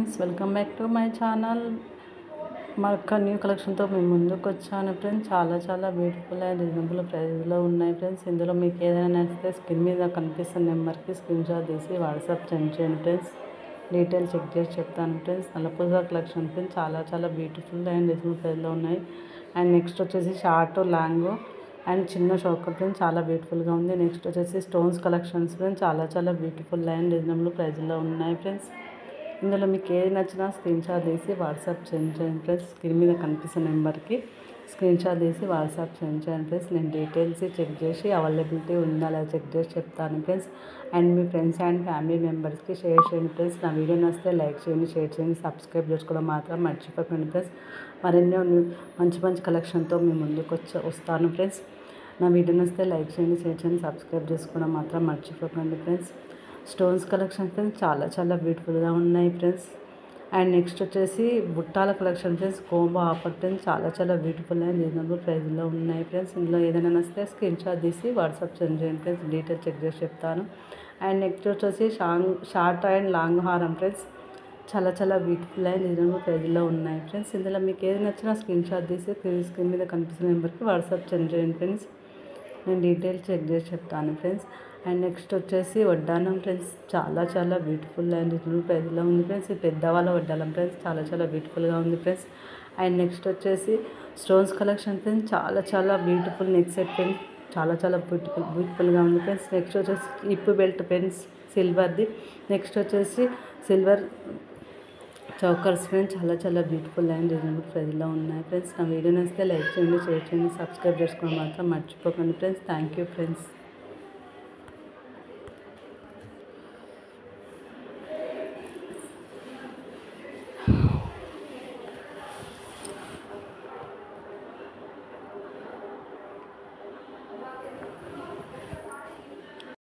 Friends, welcome back to my channel. మరొక new కలెక్షన్తో మేము ముందుకు వచ్చాను ఫ్రెండ్స్. చాలా బ్యూటిఫుల్ అండ్ రీజనబుల్ ప్రైస్లో ఉన్నాయి ఫ్రెండ్స్. ఇందులో మీకు ఏదైనా నచ్చితే స్క్రీన్ మీద కనిపిస్తున్న నెంబర్కి స్క్రీన్ షాట్ తీసి వాట్సాప్ సెండ్ చేయండి ఫ్రెండ్స్. డీటెయిల్స్ చెక్ చేసి చెప్తాను ఫ్రెండ్స్. నల్లపూస కలెక్షన్ ఫ్రెండ్స్ చాలా బ్యూటిఫుల్ అండ్ రీజనబుల్ ప్రైస్లో ఉన్నాయి. అండ్ నెక్స్ట్ వచ్చేసి షార్ట్ లాంగ్ అండ్ చిన్న షోకర్ ఫ్రెండ్స్, చాలా బ్యూటిఫుల్గా ఉంది. నెక్స్ట్ వచ్చేసి స్టోన్స్ కలెక్షన్స్ ఫ్రెండ్స్, చాలా బ్యూటిఫుల్ అండ్ రీజనబుల్ ప్రైస్లో ఉన్నాయి ఫ్రెండ్స్. ఇందులో మీకు ఏది నచ్చినా స్క్రీన్ షాట్ తీసి వాట్సాప్ సెండ్ చేయండి ఫ్రెండ్స్. స్క్రీన్ మీద కనిపిస్తున్న నెంబర్కి స్క్రీన్ షాట్ తీసి వాట్సాప్ సెండ్ చేయండి ఫ్రెండ్స్. నేను డీటెయిల్స్ చెక్ చేసి అవైలబిలిటీ ఉందా లేదా చెక్ చేసి చెప్తాను friends. And me friends and family మెంబర్స్కి షేర్ చేయండి ఫ్రెండ్స్. నా వీడియో నచ్చితే లైక్ చేయండి, షేర్ చేయండి, సబ్స్క్రైబ్ చేసుకోవడం మాత్రం మర్చిపోకండి ఫ్రెండ్స్. మరెన్నో మంచి కలెక్షన్తో మీ ముందుకు వస్తాను ఫ్రెండ్స్. నా వీడియో నచ్చితే లైక్ చేయండి, షేర్ చేయండి, సబ్స్క్రైబ్ చేసుకోవడం మాత్రం మర్చిపోకండి ఫ్రెండ్స్. స్టోన్స్ కలెక్షన్ ఫ్రెండ్స్, చాలా బ్యూటిఫుల్గా ఉన్నాయి ఫ్రెండ్స్. అండ్ నెక్స్ట్ వచ్చేసి బుట్టాల collection friends, combo offer friends, చాలా బ్యూటిఫుల్ అండ్ రీజనబుల్ ప్రైస్లో ఉన్నాయి ఫ్రెండ్స్. ఇందులో ఏదైనా నచ్చితే స్క్రీన్ షాట్ తీసి వాట్సాప్ సెండ్ చేయండి ఫ్రెండ్స్. డీటెయిల్ చెక్ చేసి చెప్తాను. అండ్ నెక్స్ట్ వచ్చేసి షార్ట్ అండ్ లాంగ్ హారం ఫ్రెండ్స్, చాలా బ్యూటిఫుల్ అండ్ రీజనబుల్ ప్రైస్లో ఉన్నాయి ఫ్రెండ్స్. ఇందులో మీకు ఏది నచ్చినా స్క్రీన్ షాట్ తీసి స్క్రీన్ మీద కనిపిస్తున్న నెంబర్కి వాట్సాప్ సెండ్ చేయండి ఫ్రెండ్స్. నేను డీటెయిల్స్ చెక్ చేసి చెప్తాను ఫ్రెండ్స్. అండ్ నెక్స్ట్ వచ్చేసి వడ్డానం ఫ్రెండ్స్, చాలా బ్యూటిఫుల్ అండ్ రీజనబుల్ ప్రైస్లో ఉంది ఫ్రెండ్స్. ఈ పెద్దవాళ్ళ వడ్డానం ఫ్రెండ్స్, చాలా బ్యూటిఫుల్గా ఉంది ఫ్రెండ్స్. అండ్ నెక్స్ట్ వచ్చేసి స్టోన్స్ కలెక్షన్ ఫ్రెండ్స్, చాలా బ్యూటిఫుల్ నెక్ సెట్ ఫ్రెండ్స్, చాలా బ్యూటిఫుల్గా ఉంది ఫ్రెండ్స్. నెక్స్ట్ వచ్చేసి హిప్ బెల్ట్ ఫ్రెండ్స్, సిల్వర్ది. నెక్స్ట్ వచ్చేసి సిల్వర్ చౌకర్స్ ఫ్రెండ్స్, చాలా బ్యూటిఫుల్ అండ్ రీజనబుల్ ప్రైస్లో ఉన్నాయి ఫ్రెండ్స్. నా వీడియో నచ్చితే లైక్ చేయండి, షేర్ చేయండి, సబ్స్క్రైబ్ చేసుకోవడం మాత్రం మర్చిపోకండి ఫ్రెండ్స్. Thank you friends.